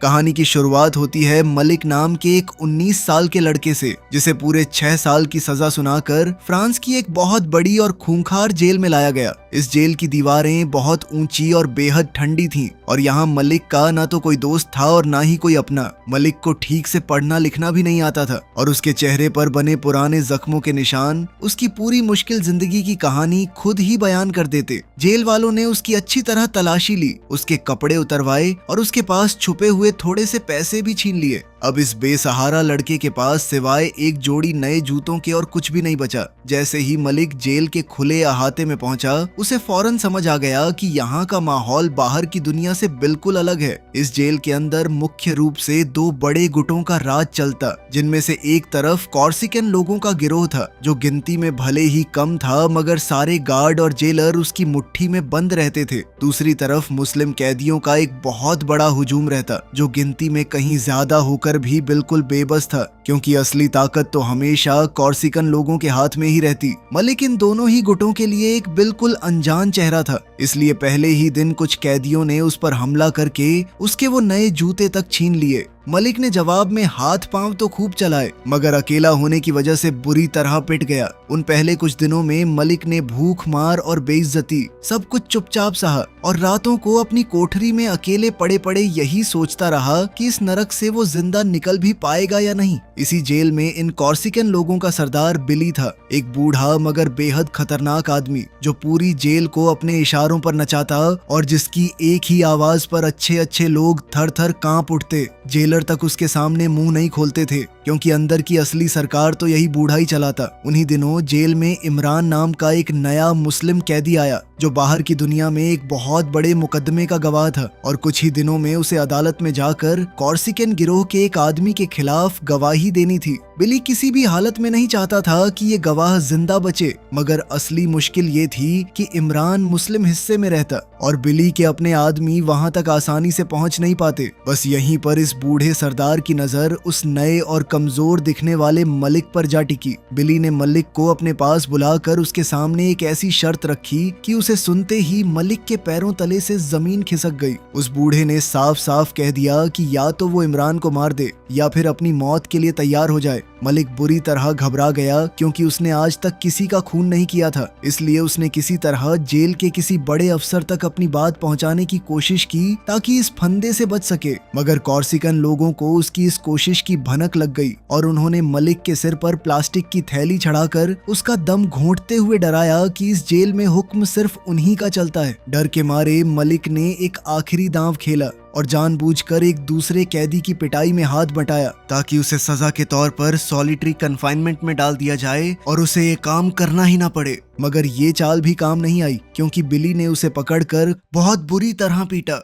कहानी की शुरुआत होती है मलिक नाम के एक 19 साल के लड़के से, जिसे पूरे 6 साल की सजा सुनाकर फ्रांस की एक बहुत बड़ी और खूंखार जेल में लाया गया। इस जेल की दीवारें बहुत ऊंची और बेहद ठंडी थीं और यहाँ मलिक का ना तो कोई दोस्त था और ना ही कोई अपना। मलिक को ठीक से पढ़ना लिखना भी नहीं आता था और उसके चेहरे पर बने पुराने जख्मों के निशान उसकी पूरी मुश्किल जिंदगी की कहानी खुद ही बयान कर देते। जेल वालों ने उसकी अच्छी तरह तलाशी ली, उसके कपड़े उतरवाए और उसके पास छुपे हुए थोड़े से पैसे भी छीन लिए। अब इस बेसहारा लड़के के पास सिवाय एक जोड़ी नए जूतों के और कुछ भी नहीं बचा। जैसे ही मलिक जेल के खुले अहाते में पहुंचा, उसे फौरन समझ आ गया कि यहाँ का माहौल बाहर की दुनिया से बिल्कुल अलग है। इस जेल के अंदर मुख्य रूप से 2 बड़े गुटों का राज चलता, जिनमें से एक तरफ कॉर्सिकन लोगों का गिरोह था, जो गिनती में भले ही कम था मगर सारे गार्ड और जेलर उसकी मुट्ठी में बंद रहते थे। दूसरी तरफ मुस्लिम कैदियों का एक बहुत बड़ा हुजूम रहता, जो गिनती में कहीं ज्यादा होकर भी बिल्कुल बेबस था, क्योंकि असली ताकत तो हमेशा कॉर्सिकन लोगों के हाथ में ही रहती। मलिक इन दोनों ही गुटों के लिए एक बिल्कुल अनजान चेहरा था, इसलिए पहले ही दिन कुछ कैदियों ने उस पर हमला करके उसके वो नए जूते तक छीन लिए। मलिक ने जवाब में हाथ पांव तो खूब चलाए, मगर अकेला होने की वजह से बुरी तरह पिट गया। उन पहले कुछ दिनों में मलिक ने भूख मार और बेइज्जती सब कुछ चुपचाप सहा और रातों को अपनी कोठरी में अकेले पड़े पड़े यही सोचता रहा कि इस नरक से वो जिंदा निकल भी पाएगा या नहीं। इसी जेल में इन कॉर्सिकन लोगों का सरदार बिली था, एक बूढ़ा मगर बेहद खतरनाक आदमी, जो पूरी जेल को अपने इशारों पर नचाता और जिसकी एक ही आवाज पर अच्छे अच्छे लोग थर थर कांप उठते। जेलर तक उसके सामने मुंह नहीं खोलते थे, क्योंकि अंदर की असली सरकार तो यही बूढ़ा ही चलाता। उन्हीं दिनों जेल में इमरान नाम का एक नया मुस्लिम कैदी आया, जो बाहर की दुनिया में एक बहुत बड़े मुकदमे का गवाह था और कुछ ही दिनों में उसे अदालत में जाकर कॉर्सिकन गिरोह के एक आदमी के खिलाफ गवाही देनी थी। बिली किसी भी हालत में नहीं चाहता था कि ये गवाह जिंदा बचे, मगर असली मुश्किल ये थी कि इमरान मुस्लिम हिस्से में रहता और बिली के अपने आदमी वहां तक आसानी से पहुंच नहीं पाते। बस यहीं पर इस बूढ़े सरदार की नजर उस नए और कमजोर दिखने वाले मलिक पर जा टिकी। बिली ने मलिक को अपने पास बुलाकर उसके सामने एक ऐसी शर्त रखी कि उसे सुनते ही मलिक के पैरों तले से जमीन खिसक गई। उस बूढ़े ने साफ साफ कह दिया कि या तो वो इमरान को मार दे या फिर अपनी मौत के लिए तैयार हो जाए। मलिक बुरी तरह घबरा गया, क्योंकि उसने आज तक किसी का खून नहीं किया था, इसलिए उसने किसी तरह जेल के किसी बड़े अफसर तक अपनी बात पहुंचाने की कोशिश की ताकि इस फंदे से बच सके। मगर कॉर्सिकन लोगों को उसकी इस कोशिश की भनक लग गई और उन्होंने मलिक के सिर पर प्लास्टिक की थैली चढ़ाकर उसका दम घोंटते हुए डराया कि इस जेल में हुक्म सिर्फ उन्हीं का चलता है। डर के मारे मलिक ने एक आखिरी दांव खेला और जानबूझकर एक दूसरे कैदी की पिटाई में हाथ बटाया, ताकि उसे सजा के तौर पर सॉलिटरी कन्फाइनमेंट में डाल दिया जाए और उसे ये काम करना ही ना पड़े। मगर ये चाल भी काम नहीं आई, क्योंकि बिली ने उसे पकड़कर बहुत बुरी तरह पीटा।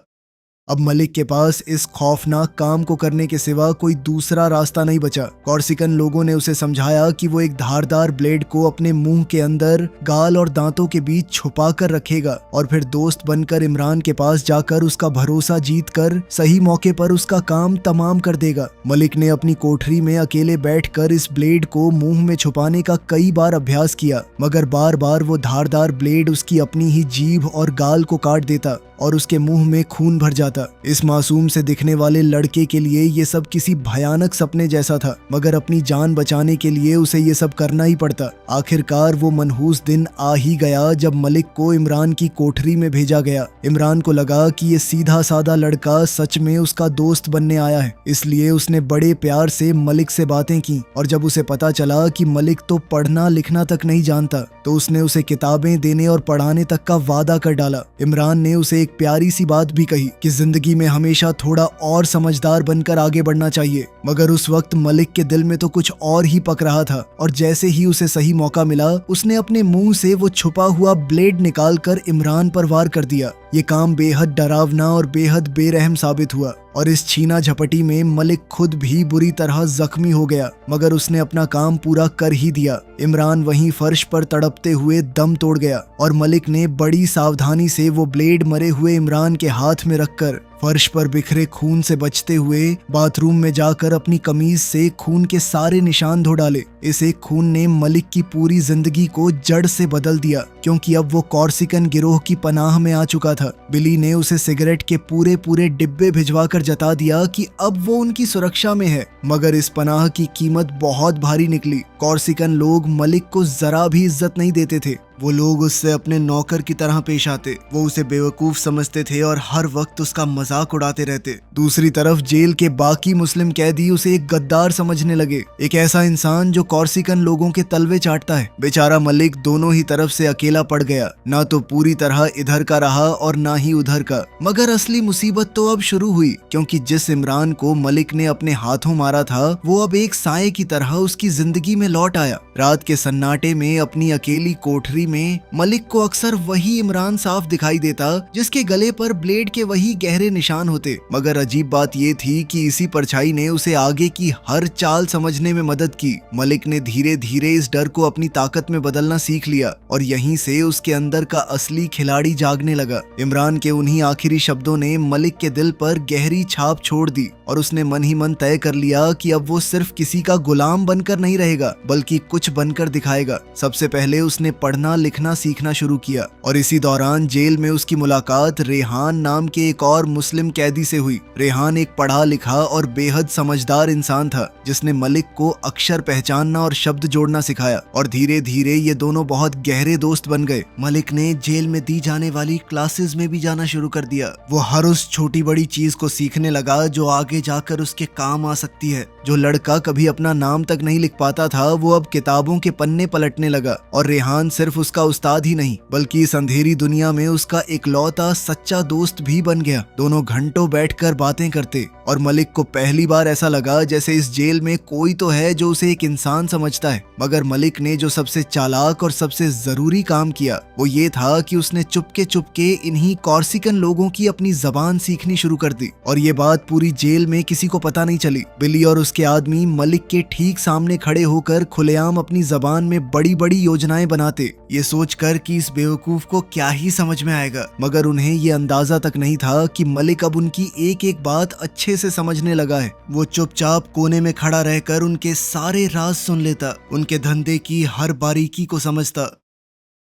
अब मलिक के पास इस खौफनाक काम को करने के सिवा कोई दूसरा रास्ता नहीं बचा। कॉर्सिकन लोगों ने उसे समझाया कि वो एक धारदार ब्लेड को अपने मुंह के अंदर गाल और दांतों के बीच छुपा कर रखेगा और फिर दोस्त बनकर इमरान के पास जाकर उसका भरोसा जीतकर सही मौके पर उसका काम तमाम कर देगा। मलिक ने अपनी कोठरी में अकेले बैठकर इस ब्लेड को मुंह में छुपाने का कई बार अभ्यास किया, मगर बार बार वो धारदार ब्लेड उसकी अपनी ही जीभ और गाल को काट देता और उसके मुंह में खून भर जाता। इस मासूम से दिखने वाले लड़के के लिए ये सब किसी भयानक सपने जैसा था, मगर अपनी जान बचाने के लिए उसे ये सब करना ही पड़ता। आखिरकार वो मनहूस दिन आ ही गया जब मलिक को इमरान की कोठरी में भेजा गया। इमरान को लगा कि ये सीधा साधा लड़का सच में उसका दोस्त बनने आया है, इसलिए उसने बड़े प्यार से मलिक से बातें की और जब उसे पता चला कि मलिक तो पढ़ना लिखना तक नहीं जानता, तो उसने उसे किताबें देने और पढ़ाने तक का वादा कर डाला। इमरान ने उसे एक प्यारी सी बात भी कही कि जिंदगी में हमेशा थोड़ा और समझदार बनकर आगे बढ़ना चाहिए। मगर उस वक्त मलिक के दिल में तो कुछ और ही पक रहा था और जैसे ही उसे सही मौका मिला, उसने अपने मुंह से वो छुपा हुआ ब्लेड निकालकर इमरान पर वार कर दिया। ये काम बेहद डरावना और बेहद बेरहम साबित हुआ और इस छीना झपटी में मलिक खुद भी बुरी तरह जख्मी हो गया, मगर उसने अपना काम पूरा कर ही दिया। इमरान वहीं फर्श पर तड़पते हुए दम तोड़ गया और मलिक ने बड़ी सावधानी से वो ब्लेड मरे हुए इमरान के हाथ में रखकर फर्श पर बिखरे खून से बचते हुए बाथरूम में जाकर अपनी कमीज से खून के सारे निशान धो डाले। इस एक खून ने मलिक की पूरी जिंदगी को जड़ से बदल दिया, क्योंकि अब वो कॉर्सिकन गिरोह की पनाह में आ चुका था। बिली ने उसे सिगरेट के पूरे पूरे डिब्बे भिजवाकर जता दिया कि अब वो उनकी सुरक्षा में है, मगर इस पनाह की कीमत बहुत भारी निकली। कॉर्सिकन लोग मलिक को जरा भी इज्जत नहीं देते थे। वो लोग उससे अपने नौकर की तरह पेश आते। वो उसे बेवकूफ समझते थे और हर वक्त उसका मजाक उड़ाते रहते। दूसरी तरफ जेल के बाकी मुस्लिम कैदी उसे एक गद्दार समझने लगे, एक ऐसा इंसान जो कॉर्सिकन लोगों के तलवे चाटता है। बेचारा मलिक दोनों ही तरफ से अकेला पड़ गया, ना तो पूरी तरह इधर का रहा और ना ही उधर का। मगर असली मुसीबत तो अब शुरू हुई, क्योंकि जिस इमरान को मलिक ने अपने हाथों मारा था वो अब एक साए की तरह उसकी जिंदगी में लौट आया। रात के सन्नाटे में अपनी अकेली कोठरी में मलिक को अक्सर वही इमरान साफ दिखाई देता जिसके गले पर ब्लेड के वही गहरे निशान होते। मगर अजीब बात ये थी कि इसी परछाई ने उसे आगे की हर चाल समझने में मदद की। मलिक ने धीरे धीरे इस डर को अपनी ताकत में बदलना सीख लिया और यहीं से उसके अंदर का असली खिलाड़ी जागने लगा। इमरान के उन्हीं आखिरी शब्दों ने मलिक के दिल पर गहरी छाप छोड़ दी और उसने मन ही मन तय कर लिया कि अब वो सिर्फ किसी का गुलाम बनकर नहीं रहेगा, बल्कि कुछ बनकर दिखाएगा। सबसे पहले उसने पढ़ना लिखना सीखना शुरू किया और इसी दौरान जेल में उसकी मुलाकात रेहान नाम के एक और मुस्लिम कैदी से हुई। रेहान एक पढ़ा लिखा और बेहद समझदार इंसान था, जिसने मलिक को अक्षर पहचानना और शब्द जोड़ना सिखाया और धीरे धीरे ये दोनों बहुत गहरे दोस्त बन गए। मलिक ने जेल में दी जाने वाली क्लासेस में भी जाना शुरू कर दिया। वो हर उस छोटी बड़ी चीज को सीखने लगा जो आगे जाकर उसके काम आ सकती है। जो लड़का कभी अपना नाम तक नहीं लिख पाता था वो अब किताबों के पन्ने पलटने लगा और रेहान सिर्फ उसका उस्ताद ही नहीं बल्कि इस अंधेरी दुनिया में उसका इकलौता सच्चा दोस्त भी बन गया। दोनों घंटों बैठकर बातें करते और मलिक को पहली बार ऐसा लगा जैसे इस जेल में कोई तो है जो उसे एक इंसान समझता है। मगर मलिक ने जो सबसे चालाक और सबसे जरूरी काम किया वो ये था कि उसने चुपके चुपके इन्हीं कॉर्सिकन लोगों की अपनी जबान सीखनी शुरू कर दी और ये बात पूरी जेल में किसी को पता नहीं चली। बिली और उसके आदमी मलिक के ठीक सामने खड़े होकर खुलेआम अपनी जबान में बड़ी बड़ी योजनाएं बनाते, ये सोचकर कि इस बेवकूफ को क्या ही समझ में आएगा। मगर उन्हें ये अंदाजा तक नहीं था कि मलिक अब उनकी एक एक बात अच्छे से समझने लगा है। वो चुपचाप कोने में खड़ा रहकर उनके सारे राज सुन लेता, उनके धंधे की हर बारीकी को समझता।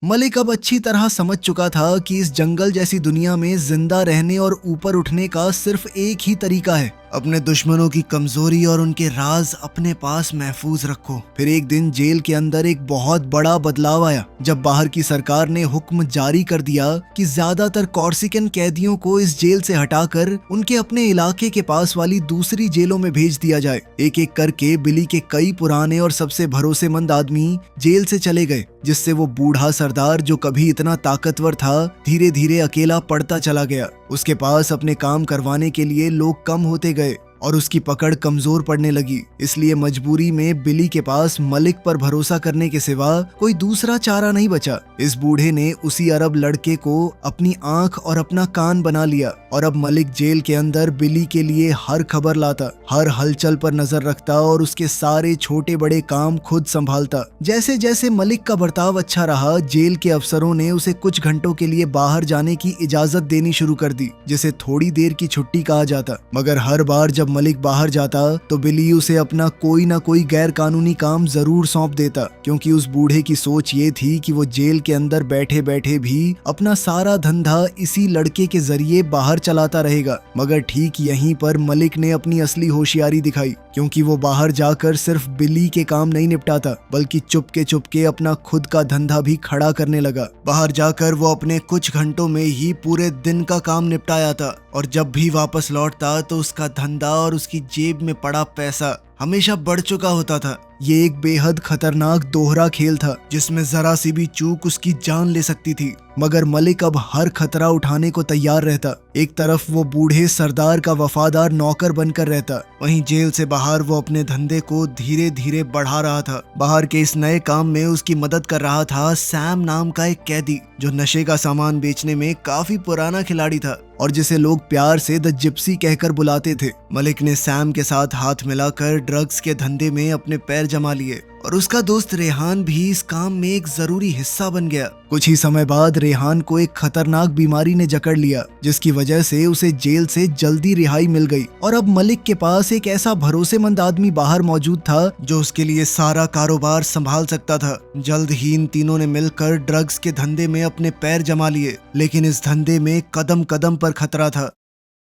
मलिक अब अच्छी तरह समझ चुका था कि इस जंगल जैसी दुनिया में जिंदा रहने और ऊपर उठने का सिर्फ एक ही तरीका है, अपने दुश्मनों की कमजोरी और उनके राज अपने पास महफूज रखो। फिर एक दिन जेल के अंदर एक बहुत बड़ा बदलाव आया जब बाहर की सरकार ने हुक्म जारी कर दिया कि ज्यादातर कॉर्सिकन कैदियों को इस जेल से हटाकर उनके अपने इलाके के पास वाली दूसरी जेलों में भेज दिया जाए। एक एक करके बिली के कई पुराने और सबसे भरोसेमंद आदमी जेल से चले गए, जिससे वो बूढ़ा सरदार जो कभी इतना ताकतवर था धीरे धीरे अकेला पड़ता चला गया। उसके पास अपने काम करवाने के लिए लोग कम होते गए और उसकी पकड़ कमजोर पड़ने लगी। इसलिए मजबूरी में बिली के पास मलिक पर भरोसा करने के सिवा कोई दूसरा चारा नहीं बचा। इस बूढ़े ने उसी अरब लड़के को अपनी आंख और अपना कान बना लिया और अब मलिक जेल के अंदर बिली के लिए हर खबर लाता, हर हलचल पर नजर रखता और उसके सारे छोटे बड़े काम खुद संभालता। जैसे जैसे मलिक का बर्ताव अच्छा रहा, जेल के अफसरों ने उसे कुछ घंटों के लिए बाहर जाने की इजाजत देनी शुरू कर दी, जिसे थोड़ी देर की छुट्टी कहा जाता। मगर हर बार जब मलिक बाहर जाता तो बिली उसे अपना कोई ना कोई गैर कानूनी काम जरूर सौंप देता, क्योंकि उस बूढ़े की सोच ये थी कि वो जेल के अंदर बैठे बैठे भी अपना सारा धंधा इसी लड़के के जरिए बाहर चलाता रहेगा। मगर ठीक यहीं पर मलिक ने अपनी असली होशियारी दिखाई, क्योंकि वो बाहर जाकर सिर्फ बिली के काम नहीं निपटाता बल्कि चुपके चुपके अपना खुद का धंधा भी खड़ा करने लगा। बाहर जाकर वो अपने कुछ घंटों में ही पूरे दिन का काम निपटाया था और जब भी वापस लौटता तो उसका धंधा और उसकी जेब में पड़ा पैसा हमेशा बढ़ चुका होता था। ये एक बेहद खतरनाक दोहरा खेल था जिसमें जरा सी भी चूक उसकी जान ले सकती थी। मगर मलिक अब हर खतरा उठाने को तैयार रहता। एक तरफ वो बूढ़े सरदार का वफादार नौकर बनकर रहता, वहीं जेल से बाहर वो अपने धंधे को धीरे धीरे बढ़ा रहा था। बाहर के इस नए काम में उसकी मदद कर रहा था सैम नाम का एक कैदी, जो नशे का सामान बेचने में काफी पुराना खिलाड़ी था और जिसे लोग प्यार से द जिप्सी कहकर बुलाते थे। मलिक ने सैम के साथ हाथ मिलाकर ड्रग्स के धंधे में अपने पैर जमा लिए और उसका दोस्त रेहान भी इस काम में एक जरूरी हिस्सा बन गया। कुछ ही समय बाद रेहान को एक खतरनाक बीमारी ने जकड़ लिया, जिसकी वजह से उसे जेल से जल्दी रिहाई मिल गई और अब मलिक के पास एक ऐसा भरोसेमंद आदमी बाहर मौजूद था जो उसके लिए सारा कारोबार संभाल सकता था। जल्द ही इन तीनों ने मिलकर ड्रग्स के धंधे में अपने पैर जमा लिए, लेकिन इस धंधे में कदम कदम पर खतरा था।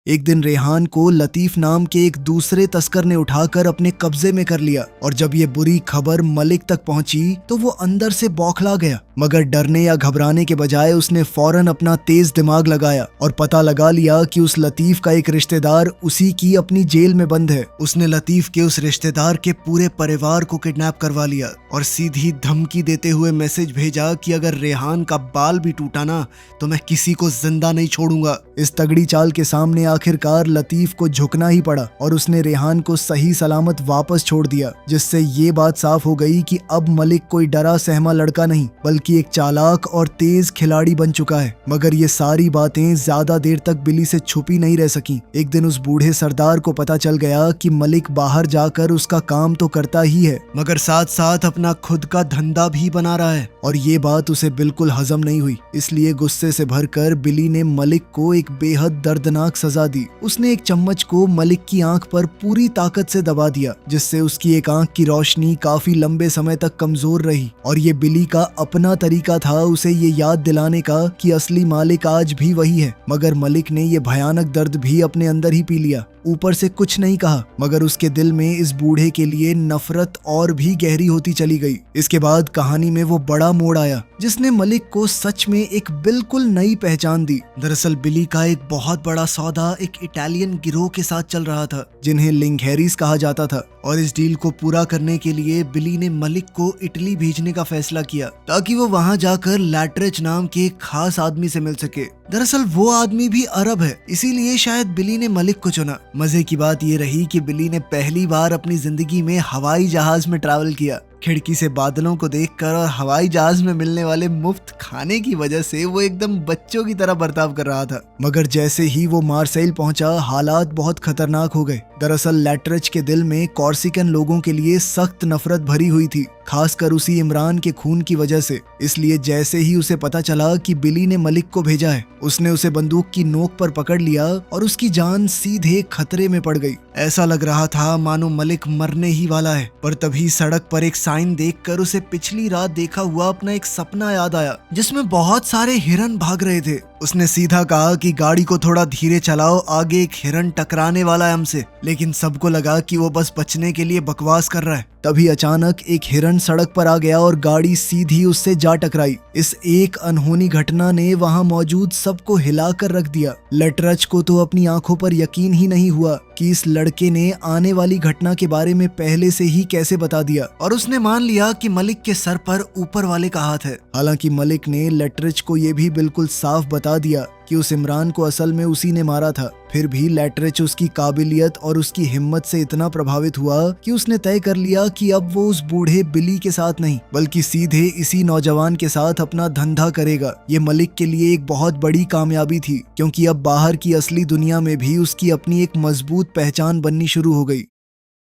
एक दिन रेहान को लतीफ नाम के एक दूसरे तस्कर ने उठाकर अपने कब्जे में कर लिया और जब ये बुरी खबर मलिक तक पहुंची तो वो अंदर से बौखला गया, मगर डरने या घबराने के बजाय उसने फौरन अपना तेज दिमाग लगाया और पता लगा लिया कि उस लतीफ का एक रिश्तेदार उसी की अपनी जेल में बंद है। उसने लतीफ के उस रिश्तेदार के पूरे परिवार को किडनैप करवा लिया और सीधी धमकी देते हुए मैसेज भेजा कि अगर रेहान का बाल भी टूटा ना तो मैं किसी को जिंदा नहीं छोड़ूंगा। इस तगड़ी चाल के सामने आखिरकार लतीफ को झुकना ही पड़ा और उसने रेहान को सही सलामत वापस छोड़ दिया, जिससे ये बात साफ हो गई कि अब मलिक कोई डरा सहमा लड़का नहीं बल्कि एक चालाक और तेज खिलाड़ी बन चुका है। मगर ये सारी बातें ज्यादा देर तक बिली से छुपी नहीं रह सकी। एक दिन उस बूढ़े सरदार को पता चल गया कि मलिक बाहर जाकर उसका काम तो करता ही है मगर साथ साथ अपना खुद का धंधा भी बना रहा है, और ये बात उसे बिल्कुल हजम नहीं हुई। इसलिए गुस्से से भरकर बिली ने मलिक को एक बेहद दर्दनाक सजा दी। उसने एक चम्मच को मलिक की आंख पर पूरी ताकत से दबा दिया, जिससे उसकी एक आंख की रोशनी काफी लंबे समय तक कमजोर रही। और ये बिली का अपना तरीका था उसे ये याद दिलाने का कि असली मालिक आज भी वही है। मगर मलिक ने ये भयानक दर्द भी अपने अंदर ही पी लिया। ऊपर से कुछ नहीं कहा, मगर उसके दिल में इस बूढ़े के लिए नफरत और भी गहरी होती चली गई। इसके बाद कहानी में वो बड़ा मोड़ आया जिसने मलिक को सच में एक बिल्कुल नई पहचान दी। दरअसल बिली का एक बहुत बड़ा सौदा एक इटालियन गिरोह के साथ चल रहा था जिन्हें लिंगहेरिस कहा जाता था, और इस डील को पूरा करने के लिए बिली ने मलिक को इटली भेजने का फैसला किया ताकि वो वहां जाकर लैट्रिच नाम के एक खास आदमी से मिल सके। दरअसल वो आदमी भी अरब है, इसीलिए शायद बिली ने मलिक को चुना। मजे की बात ये रही कि बिली ने पहली बार अपनी जिंदगी में हवाई जहाज में ट्रैवल किया। खिड़की से बादलों को देखकर और हवाई जहाज में मिलने वाले मुफ्त खाने की वजह से वो एकदम बच्चों की तरह बर्ताव कर रहा था। मगर जैसे ही वो मार्सेल पहुंचा, हालात बहुत खतरनाक हो गए। दरअसल लैट्रिच के दिल में कॉर्सिकन लोगों के लिए सख्त नफरत भरी हुई थी, खासकर उसी इमरान के खून की वजह से। इसलिए जैसे ही उसे पता चला कि बिली ने मलिक को भेजा है, उसने उसे बंदूक की नोक पर पकड़ लिया और उसकी जान सीधे खतरे में पड़ गई। ऐसा लग रहा था मानो मलिक मरने ही वाला है, पर तभी सड़क पर एक साइन देखकर उसे पिछली रात देखा हुआ अपना एक सपना याद आया जिसमें बहुत सारे हिरन भाग रहे थे। उसने सीधा कहा कि गाड़ी को थोड़ा धीरे चलाओ, आगे एक हिरन टकराने वाला है हमसे। लेकिन सबको लगा कि वो बस बचने के लिए बकवास कर रहा है। तभी अचानक एक हिरन सड़क पर आ गया और गाड़ी सीधी उससे जा टकराई। इस एक अनहोनी घटना ने वहां मौजूद सबको हिलाकर रख दिया। लैट्रिच को तो अपनी आंखों पर यकीन ही नहीं हुआ कि इस लड़के ने आने वाली घटना के बारे में पहले से ही कैसे बता दिया, और उसने मान लिया कि मलिक के सर पर ऊपर वाले का हाथ है। हालांकि मलिक ने लैट्रिच को यह भी बिल्कुल साफ बता दिया कि उस इमरान को असल में उसी ने मारा था। फिर भी लैट्रिच उसकी काबिलियत और उसकी हिम्मत से इतना प्रभावित हुआ कि उसने तय कर लिया कि अब वो उस बूढ़े बिली के साथ नहीं बल्कि सीधे इसी नौजवान के साथ अपना धंधा करेगा। ये मलिक के लिए एक बहुत बड़ी कामयाबी थी, क्योंकि अब बाहर की असली दुनिया में भी उसकी अपनी एक मजबूत पहचान बननी शुरू हो गई।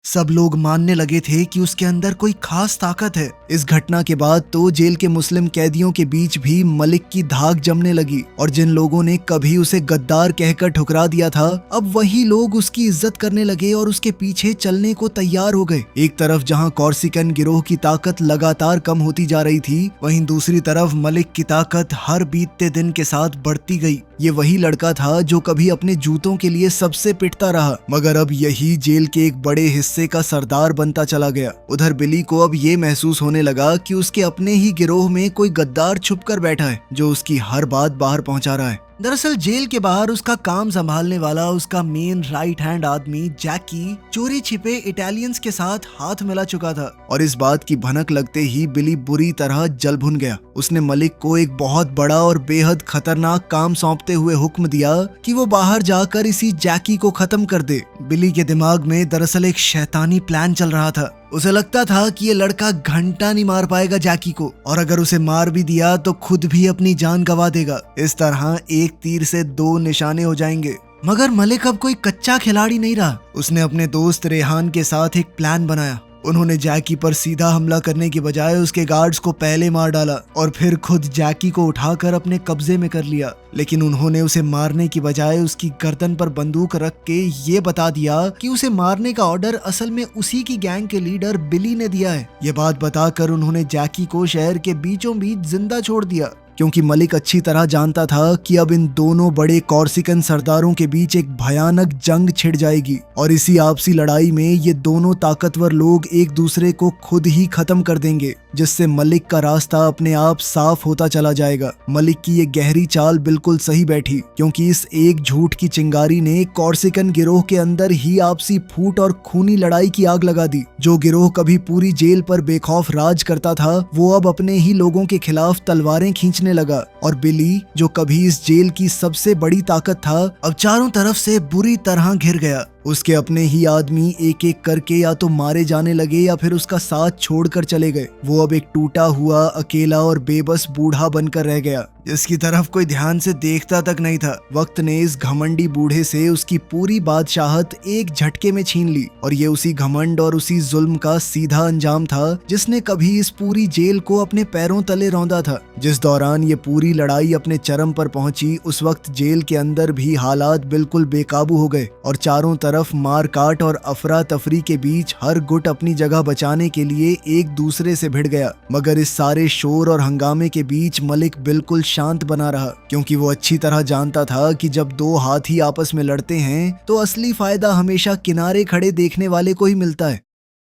सब लोग मानने लगे थे कि उसके अंदर कोई खास ताकत है। इस घटना के बाद तो जेल के मुस्लिम कैदियों के बीच भी मलिक की धाक जमने लगी, और जिन लोगों ने कभी उसे गद्दार कहकर ठुकरा दिया था, अब वही लोग उसकी इज्जत करने लगे और उसके पीछे चलने को तैयार हो गए। एक तरफ जहां कॉर्सिकन गिरोह की ताकत लगातार कम होती जा रही थी, वहीं दूसरी तरफ मलिक की ताकत हर बीतते दिन के साथ बढ़ती गई। ये वही लड़का था जो कभी अपने जूतों के लिए सबसे पिटता रहा, मगर अब यही जेल के एक बड़े हिस्से का सरदार बनता चला गया। उधर बिली को अब ये महसूस होने लगा कि उसके अपने ही गिरोह में कोई गद्दार छुप कर बैठा है जो उसकी हर बात बाहर पहुंचा रहा है। दरअसल जेल के बाहर उसका काम संभालने वाला उसका मेन राइट हैंड आदमी जैकी चोरी छिपे इटालियंस के साथ हाथ मिला चुका था, और इस बात की भनक लगते ही बिली बुरी तरह जल भुन गया। उसने मलिक को एक बहुत बड़ा और बेहद खतरनाक काम सौंपते हुए हुक्म दिया कि वो बाहर जाकर इसी जैकी को खत्म कर दे। बिली के दिमाग में दरअसल एक शैतानी प्लान चल रहा था। उसे लगता था कि ये लड़का घंटा नहीं मार पाएगा जैकी को, और अगर उसे मार भी दिया तो खुद भी अपनी जान गंवा देगा। इस तरह एक तीर से दो निशाने हो जाएंगे। मगर मलिक अब कोई कच्चा खिलाड़ी नहीं रहा। उसने अपने दोस्त रेहान के साथ एक प्लान बनाया। उन्होंने जैकी पर सीधा हमला करने की बजाय उसके गार्ड्स को पहले मार डाला और फिर खुद जैकी को उठाकर अपने कब्जे में कर लिया। लेकिन उन्होंने उसे मारने की बजाय उसकी गर्दन पर बंदूक रख के ये बता दिया कि उसे मारने का ऑर्डर असल में उसी की गैंग के लीडर बिली ने दिया है। ये बात बताकर उन्होंने जैकी को शहर के बीचों बीच जिंदा छोड़ दिया, क्योंकि मलिक अच्छी तरह जानता था कि अब इन दोनों बड़े कॉर्सिकन सरदारों के बीच एक भयानक जंग छिड़ जाएगी और इसी आपसी लड़ाई में ये दोनों ताकतवर लोग एक दूसरे को खुद ही खत्म कर देंगे, जिससे मलिक का रास्ता अपने आप साफ होता चला जाएगा। मलिक की ये गहरी चाल बिल्कुल सही बैठी, क्योंकि इस एक झूठ की चिंगारी ने कॉर्सिकन गिरोह के अंदर ही आपसी फूट और खूनी लड़ाई की आग लगा दी। जो गिरोह कभी पूरी जेल पर बेखौफ राज करता था, वो अब अपने ही लोगों के खिलाफ तलवारें खींचने लगा और बिली, जो कभी इस जेल की सबसे बड़ी ताकत था, अब चारों तरफ से बुरी तरह घिर गया। उसके अपने ही आदमी एक एक करके या तो मारे जाने लगे या फिर उसका साथ छोड़कर चले गए। वो अब एक टूटा हुआ, अकेला और बेबस बूढ़ा बनकर रह गया, जिसकी तरफ कोई ध्यान से देखता तक नहीं था। वक्त ने इस घमंडी बूढ़े से उसकी पूरी बादशाहत एक झटके में छीन ली और ये उसी घमंड और उसी जुल्म का सीधा अंजाम था जिसने कभी इस पूरी जेल को अपने पैरों तले रौंदा था। जिस दौरान ये पूरी लड़ाई अपने चरम पर पहुंची, उस वक्त जेल के अंदर भी हालात बिल्कुल बेकाबू हो गए और चारों तरफ मार काट और अफरा तफरी के बीच हर गुट अपनी जगह बचाने के लिए एक दूसरे से भिड़ गया। मगर इस सारे शोर और हंगामे के बीच मलिक बिल्कुल शांत बना रहा, क्योंकि वो अच्छी तरह जानता था कि जब दो हाथी आपस में लड़ते हैं तो असली फायदा हमेशा किनारे खड़े देखने वाले को ही मिलता है।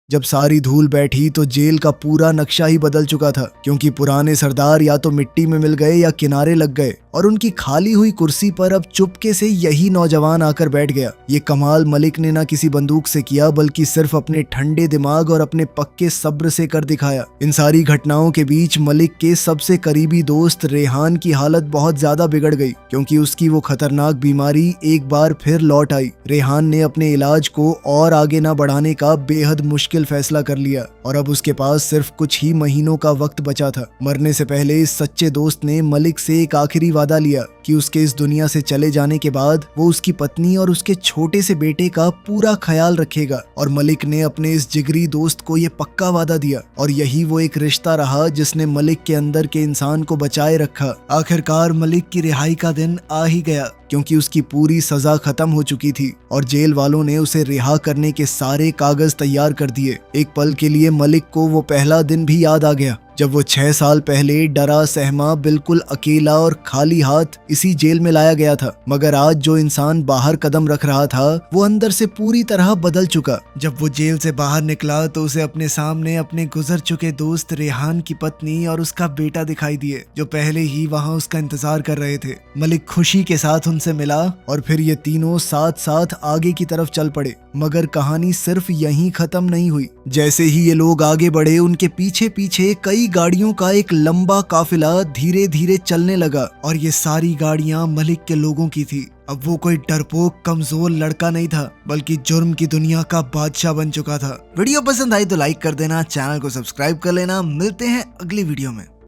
जब सारी धूल बैठी तो जेल का पूरा नक्शा ही बदल चुका था, क्योंकि पुराने सरदार या तो मिट्टी में मिल गए या किनारे लग गए और उनकी खाली हुई कुर्सी पर अब चुपके से यही नौजवान आकर बैठ गया। ये कमाल मलिक ने ना किसी बंदूक से किया, बल्कि सिर्फ अपने ठंडे दिमाग और अपने पक्के सब्र से कर दिखाया। इन सारी घटनाओं के बीच मलिक के सबसे करीबी दोस्त रेहान की हालत बहुत ज्यादा बिगड़ गई, क्योंकि उसकी वो खतरनाक बीमारी एक बार फिर लौट आई। रेहान ने अपने इलाज को और आगे न बढ़ाने का बेहद मुश्किल फैसला कर लिया और अब उसके पास सिर्फ कुछ ही महीनों का वक्त बचा था। मरने से पहले इस सच्चे दोस्त ने मलिक से एक आखिरी वादा लिया कि उसके इस दुनिया से चले जाने के बाद वो उसकी पत्नी और उसके छोटे से बेटे का पूरा ख्याल रखेगा। और मलिक ने अपने इस जिगरी दोस्त को ये पक्का वादा दिया और यही वो एक रिश्ता रहा जिसने मलिक के अंदर के इंसान को बचाए रखा। आखिरकार मलिक की रिहाई का दिन आ ही गया, क्योंकि उसकी पूरी सजा खत्म हो चुकी थी और जेल वालों ने उसे रिहा करने के सारे कागज तैयार कर दिए। एक पल के लिए मलिक को वो पहला दिन भी याद आ गया जब वो 6 साल पहले डरा सहमा, बिल्कुल अकेला और खाली हाथ इसी जेल में लाया गया था। मगर आज जो इंसान बाहर कदम रख रहा था वो अंदर से पूरी तरह बदल चुका। जब वो जेल से बाहर निकला तो उसे अपने सामने अपने गुजर चुके दोस्त रेहान की पत्नी और उसका बेटा दिखाई दिए, जो पहले ही वहाँ उसका इंतजार कर रहे थे। मलिक खुशी के साथ उनसे मिला और फिर ये तीनों साथ साथ आगे की तरफ चल पड़े। मगर कहानी सिर्फ यहीं खत्म नहीं हुई। जैसे ही ये लोग आगे बढ़े, उनके पीछे पीछे कई गाड़ियों का एक लंबा काफिला धीरे धीरे चलने लगा और ये सारी गाड़ियां मलिक के लोगों की थी। अब वो कोई डरपोक कमजोर लड़का नहीं था, बल्कि जुर्म की दुनिया का बादशाह बन चुका था। वीडियो पसंद आई तो लाइक कर देना, चैनल को सब्सक्राइब कर लेना। मिलते हैं अगली वीडियो में।